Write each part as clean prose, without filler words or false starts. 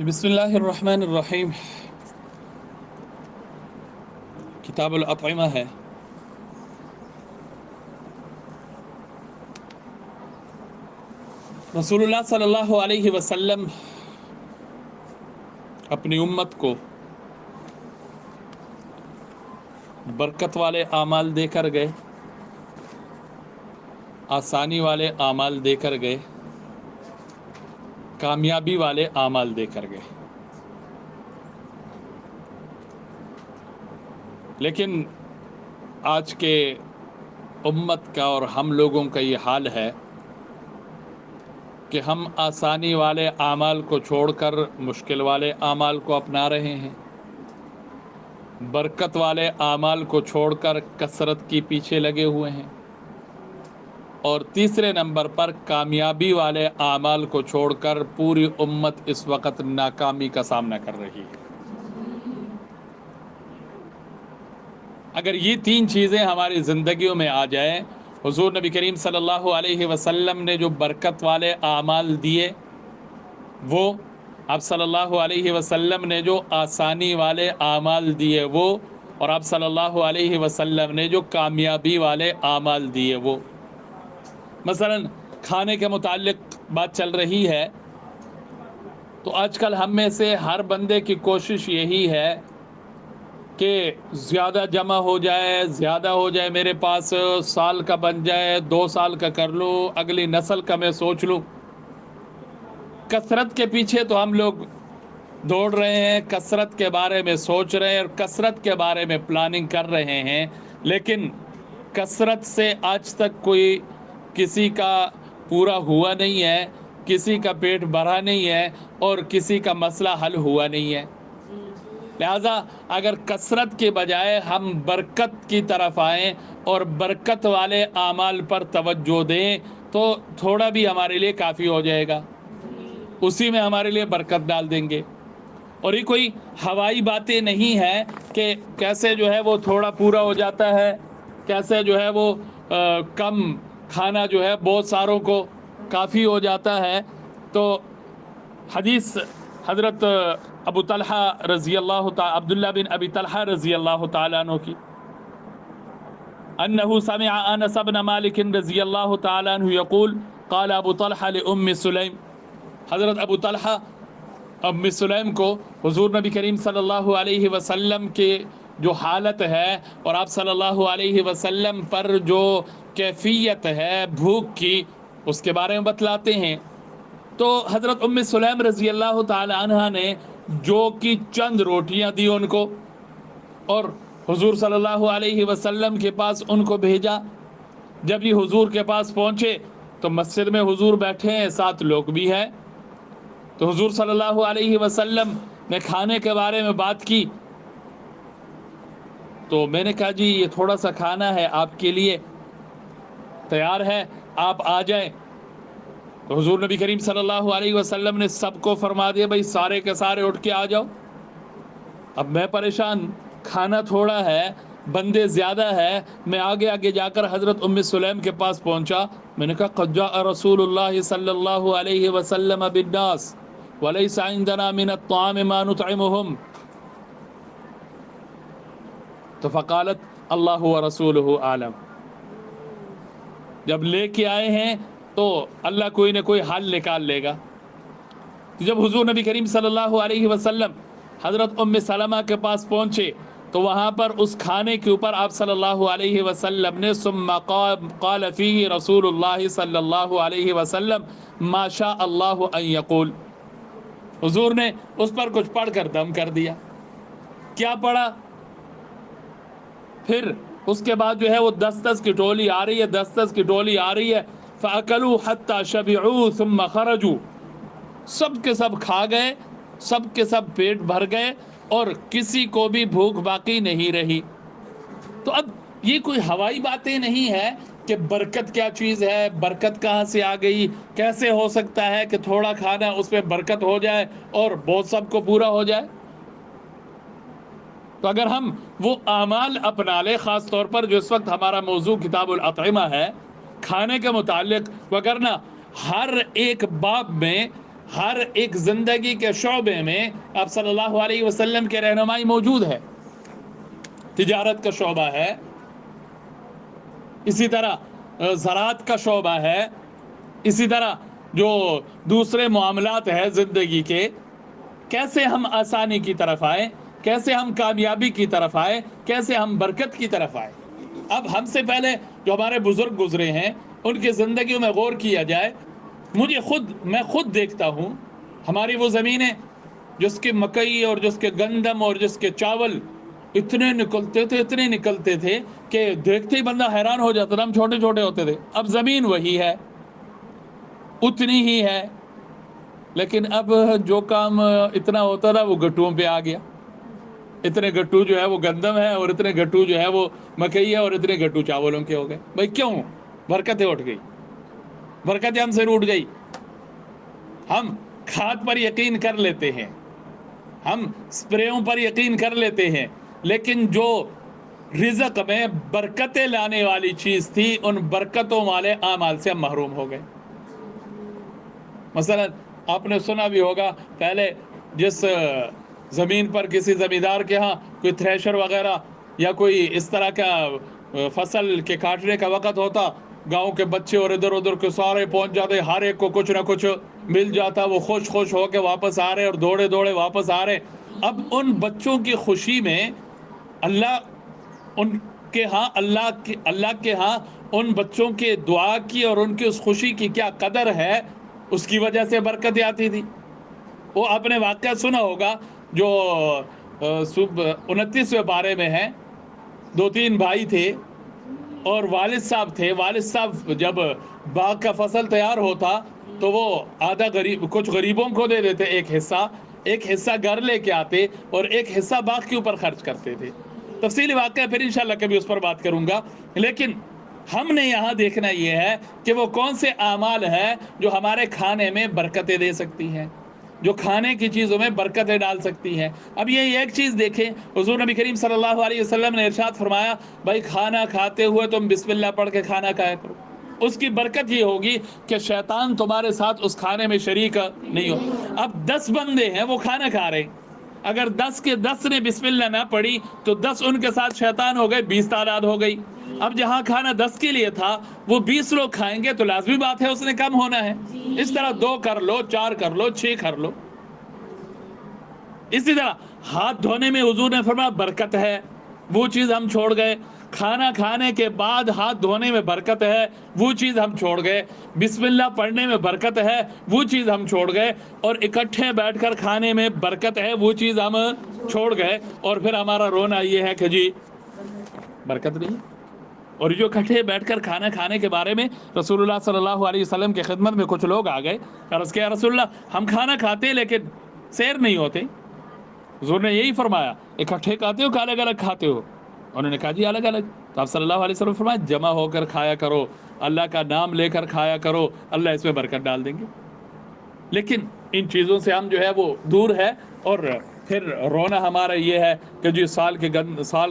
بسم اللہ الرحمن الرحیم۔ کتاب الاطعمہ ہے۔ رسول اللہ صلی اللہ علیہ وسلم اپنی امت کو برکت والے اعمال دے کر گئے، آسانی والے اعمال دے کر گئے، کامیابی والے اعمال دے کر گئے۔ لیکن آج کے امت کا اور ہم لوگوں کا یہ حال ہے کہ ہم آسانی والے اعمال کو چھوڑ کر مشکل والے اعمال کو اپنا رہے ہیں، برکت والے اعمال کو چھوڑ کر کثرت کی پیچھے لگے ہوئے ہیں، اور تیسرے نمبر پر کامیابی والے اعمال کو چھوڑ کر پوری امت اس وقت ناکامی کا سامنا کر رہی ہے۔ اگر یہ تین چیزیں ہماری زندگیوں میں آ جائیں، حضور نبی کریم صلی اللہ علیہ وسلم نے جو برکت والے اعمال دیے وہ، آپ صلی اللہ علیہ وسلم نے جو آسانی والے اعمال دیے وہ، اور آپ صلی اللہ علیہ وسلم نے جو کامیابی والے اعمال دیے وہ۔ مثلا کھانے کے متعلق بات چل رہی ہے تو آج کل ہم میں سے ہر بندے کی کوشش یہی ہے کہ زیادہ جمع ہو جائے، زیادہ ہو جائے میرے پاس، سال کا بن جائے، 2 سال کا کر لوں، اگلی نسل کا میں سوچ لوں۔ کثرت کے پیچھے تو ہم لوگ دوڑ رہے ہیں، کثرت کے بارے میں سوچ رہے ہیں اور کثرت کے بارے میں پلاننگ کر رہے ہیں، لیکن کثرت سے آج تک کوئی کسی کا پورا ہوا نہیں ہے، کسی کا پیٹ بھرا نہیں ہے اور کسی کا مسئلہ حل ہوا نہیں ہے۔ لہذا اگر کثرت کے بجائے ہم برکت کی طرف آئیں اور برکت والے اعمال پر توجہ دیں تو تھوڑا بھی ہمارے لیے کافی ہو جائے گا، اسی میں ہمارے لیے برکت ڈال دیں گے۔ اور یہ کوئی ہوائی باتیں نہیں ہیں کہ کیسے جو ہے وہ تھوڑا پورا ہو جاتا ہے، کیسے جو ہے وہ کم کھانا جو ہے بہت ساروں کو کافی ہو جاتا ہے۔ تو حدیث حضرت ابو طلحہ رضی اللہ تعالی عبداللہ بن ابی طلحہ رضی اللہ تعالیٰ عنہ کی، انہ سمع انس بن مالک رضی اللہ تعالیٰ عنہ یقول قال ابو طلحہ لام سلیم، حضرت ابو طلحہ ام سلیم کو حضور نبی کریم صلی اللہ علیہ وسلم کے جو حالت ہے اور آپ صلی اللہ علیہ وسلم پر جو کیفیت ہے بھوک کی، اس کے بارے میں بتلاتے ہیں۔ تو حضرت ام سلیم رضی اللہ تعالی عنہ نے جو کہ چند روٹیاں دی ان کو، اور حضور صلی اللہ علیہ وسلم کے پاس ان کو بھیجا۔ جب یہ حضور کے پاس پہنچے تو مسجد میں حضور بیٹھے ہیں، 7 لوگ بھی ہیں۔ تو حضور صلی اللہ علیہ وسلم نے کھانے کے بارے میں بات کی، تو میں نے کہا جی یہ تھوڑا سا کھانا ہے آپ کے لیے، تیار ہے آپ آ جائیں۔ تو حضور نبی کریم صلی اللہ علیہ وسلم نے سب کو فرما دیا بھائی سارے کے سارے اٹھ کے آ جاؤ۔ اب میں پریشان، کھانا تھوڑا ہے، بندے زیادہ ہے، میں آگے آگے جا کر حضرت ام سلیم کے پاس پہنچا۔ میں نے کہا قد جاء رسول اللہ صلی اللہ علیہ وسلم بالناس ولیس عندنا من الطعام ما نطعمهم، تو فقالت اللہ ورسولہ عالم، جب لے کے آئے ہیں تو اللہ کوئی نہ کوئی حل نکال لے گا۔ جب حضور نبی کریم صلی اللہ علیہ وسلم حضرت ام سلمہ کے پاس پہنچے تو وہاں پر اس کھانے کے اوپر آپ صلی اللہ علیہ وسلم نے ثم قال فیہ رسول اللہ صلی اللہ علیہ وسلم ما شاء اللہ ان یقول، حضور نے اس پر کچھ پڑھ کر دم کر دیا۔ کیا پڑھا؟ پھر اس کے بعد جو ہے وہ 10 کی ٹولی آ رہی ہے، 10 کی ٹولی آ رہی ہے، فَأَكَلُوا حَتَّى شَبِعُوا ثُمَّ خَرَجُوا، سب کے سب کھا گئے، سب کے سب پیٹ بھر گئے اور کسی کو بھی بھوک باقی نہیں رہی۔ تو اب یہ کوئی ہوائی باتیں نہیں ہے کہ برکت کیا چیز ہے، برکت کہاں سے آ گئی، کیسے ہو سکتا ہے کہ تھوڑا کھانا اس میں برکت ہو جائے اور بہت سب کو پورا ہو جائے۔ تو اگر ہم وہ اعمال اپنا لیں، خاص طور پر جو اس وقت ہمارا موضوع کتاب الاطعمہ ہے، کھانے کے متعلق، وگرنہ ہر ایک باب میں ہر ایک زندگی کے شعبے میں آپ صلی اللہ علیہ وسلم کے رہنمائی موجود ہے. تجارت کا شعبہ ہے، اسی طرح زراعت کا شعبہ ہے، اسی طرح جو دوسرے معاملات ہیں زندگی کے، کیسے ہم آسانی کی طرف آئیں، کیسے ہم کامیابی کی طرف آئیں، کیسے ہم برکت کی طرف آئیں. اب ہم سے پہلے جو ہمارے بزرگ گزرے ہیں ان کی زندگیوں میں غور کیا جائے. میں خود دیکھتا ہوں ہماری وہ زمینیں جس کے مکئی اور جس کے گندم اور جس کے چاول اتنے نکلتے تھے کہ دیکھتے ہی بندہ حیران ہو جاتا تھا. ہم چھوٹے چھوٹے ہوتے تھے. اب زمین وہی ہے، اتنی ہی ہے، لیکن اب جو کام اتنا ہوتا تھا وہ گٹوؤں پہ آ گیا. اتنے گٹو جو ہے وہ گندم ہے، اور اتنے گٹو جو ہے وہ مکئی ہے، اور اتنے گٹو چاولوں کے ہو گئے. بھائی کیوں؟ برکتیں اٹھ گئی، برکتیں ہم سے روٹ گئی. ہم کھاد پر یقین کر لیتے ہیں، ہم سپریوں پر یقین کر لیتے ہیں، لیکن جو رزق میں برکتیں لانے والی چیز تھی ان برکتوں والے اعمال سے ہم محروم ہو گئے. مثلا آپ نے سنا بھی ہوگا پہلے جس زمین پر کسی زمیندار کے ہاں کوئی تھریشر وغیرہ یا کوئی اس طرح کا فصل کے کاٹنے کا وقت ہوتا، گاؤں کے بچے اور ادھر ادھر کے سارے پہنچ جاتے، ہر ایک کو کچھ نہ کچھ مل جاتا، وہ خوش ہو کے واپس آ رہے اور دوڑے دوڑے واپس آ رہے. اب ان بچوں کی خوشی میں اللہ ان کے ہاں اللہ کے ہاں ان بچوں کے دعا کی اور ان کی اس خوشی کی کیا قدر ہے، اس کی وجہ سے برکتیں آتی تھی. وہ آپ نے واقعہ سنا ہوگا جو 29ویں پارے میں ہے. 2-3 بھائی تھے اور والد صاحب تھے. والد صاحب جب باغ کا فصل تیار ہوتا تو وہ آدھا کچھ غریبوں کو دے دیتے، ایک حصہ گھر لے کے آتے اور ایک حصہ باغ کے اوپر خرچ کرتے تھے. تفصیلی واقعہ پھر انشاءاللہ کبھی اس پر بات کروں گا. لیکن ہم نے یہاں دیکھنا یہ ہے کہ وہ کون سے اعمال ہیں جو ہمارے کھانے میں برکتیں دے سکتی ہیں، جو کھانے کی چیزوں میں برکتیں ڈال سکتی ہیں. اب یہ ایک چیز دیکھیں، حضور نبی کریم صلی اللہ علیہ وسلم نے ارشاد فرمایا بھائی کھانا کھاتے ہوئے تم بسم اللہ پڑھ کے کھانا کھایا کرو. اس کی برکت یہ ہوگی کہ شیطان تمہارے ساتھ اس کھانے میں شریک نہیں ہو. اب 10 بندے ہیں وہ کھانا کھا رہے ہیں، اگر 10 کے 10 نے بسم اللہ نہ پڑھی تو 10 ان کے ساتھ شیطان ہو گئے، 20 تعداد ہو گئی. اب جہاں کھانا 10 کے لیے تھا وہ 20 لوگ کھائیں گے تو لازمی بات ہے اس نے کم ہونا ہے. اس طرح 2 کر لو، 4 کر لو، 6 کر لو. اسی طرح ہاتھ دھونے میں حضور نے فرمایا برکت ہے، وہ چیز ہم چھوڑ گئے. کھانا کھانے کے بعد ہاتھ دھونے میں برکت ہے، وہ چیز ہم چھوڑ گئے. بسم اللہ پڑھنے میں برکت ہے، وہ چیز ہم چھوڑ گئے. اور اکٹھے بیٹھ کر کھانے میں برکت ہے، وہ چیز ہم چھوڑ گئے. اور پھر ہمارا رونا یہ ہے کہ جی برکت نہیں. اور جو اکٹھے بیٹھ کر کھانا کھانے کے بارے میں رسول اللہ صلی اللہ علیہ وسلم کی خدمت میں کچھ لوگ آ گئے، عرض کیا رسول اللہ ہم کھانا کھاتے لیکن سیر نہیں ہوتے. حضور نے یہی فرمایا اکٹھے کھاتے ہو کہ الگ الگ کھاتے ہو؟ انہوں نے کہا جی الگ الگ. تو آپ صلی اللہ علیہ وسلم فرمایا جمع ہو کر کھایا کرو، اللہ کا نام لے کر کھایا کرو، اللہ اس میں برکت ڈال دیں گے. لیکن ان چیزوں سے ہم جو ہے وہ دور ہے. اور پھر رونا ہمارا یہ ہے کہ جی سال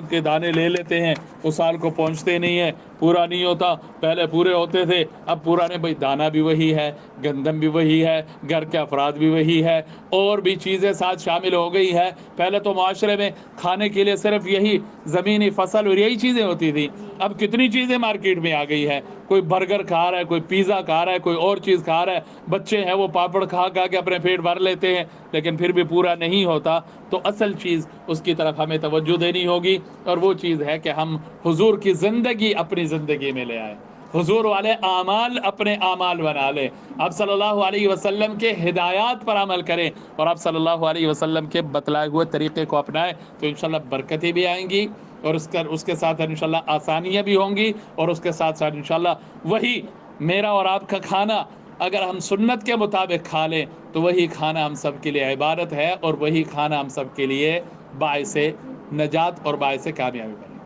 کے دانے لے لیتے ہیں، وہ سال کو پہنچتے نہیں ہیں، پورا نہیں ہوتا. پہلے پورے ہوتے تھے، اب پورا نہیں. بھائی دانہ بھی وہی ہے، گندم بھی وہی ہے، گھر کے افراد بھی وہی ہے، اور بھی چیزیں ساتھ شامل ہو گئی ہے. پہلے تو معاشرے میں کھانے کے لیے صرف یہی زمینی فصل اور یہی چیزیں ہوتی تھی. اب کتنی چیزیں مارکیٹ میں آ گئی ہے. کوئی برگر کھا رہا ہے، کوئی پیزا کھا رہا ہے، کوئی اور چیز کھا رہا ہے. بچے ہیں وہ پاپڑ کھا کے اپنے پیٹ بھر لیتے ہیں، لیکن پھر بھی پورا نہیں ہوتا. تو اصل چیز اس کی طرف ہمیں توجہ دینی ہوگی، اور وہ چیز ہے کہ ہم حضور کی زندگی اپنی زندگی میں لے آئیں، حضور والے اعمال اپنے اعمال بنا لیں. آپ صلی اللہ علیہ وسلم کے ہدایات پر عمل کریں اور آپ صلی اللہ علیہ وسلم کے بتلائے ہوئے طریقے کو اپنائیں، تو انشاءاللہ برکتیں بھی آئیں گی، اور اس کے ساتھ انشاءاللہ آسانیاں بھی ہوں گی. اور اس کے ساتھ ساتھ انشاءاللہ وہی میرا اور آپ کا کھانا اگر ہم سنت کے مطابق کھا لیں تو وہی کھانا ہم سب کے لیے عبادت ہے، اور وہی کھانا ہم سب کے لیے باعث نجات اور باعث کامیابی بنے.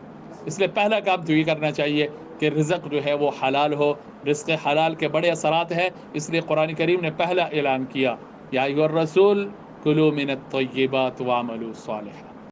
اس لیے پہلا کام تو یہ کرنا چاہیے کہ رزق جو ہے وہ حلال ہو. رزق حلال کے بڑے اثرات ہیں، اس لیے قرآن کریم نے پہلا اعلان کیا یا ایھا الرسول کلوا من الطیبات واعملوا صالحا.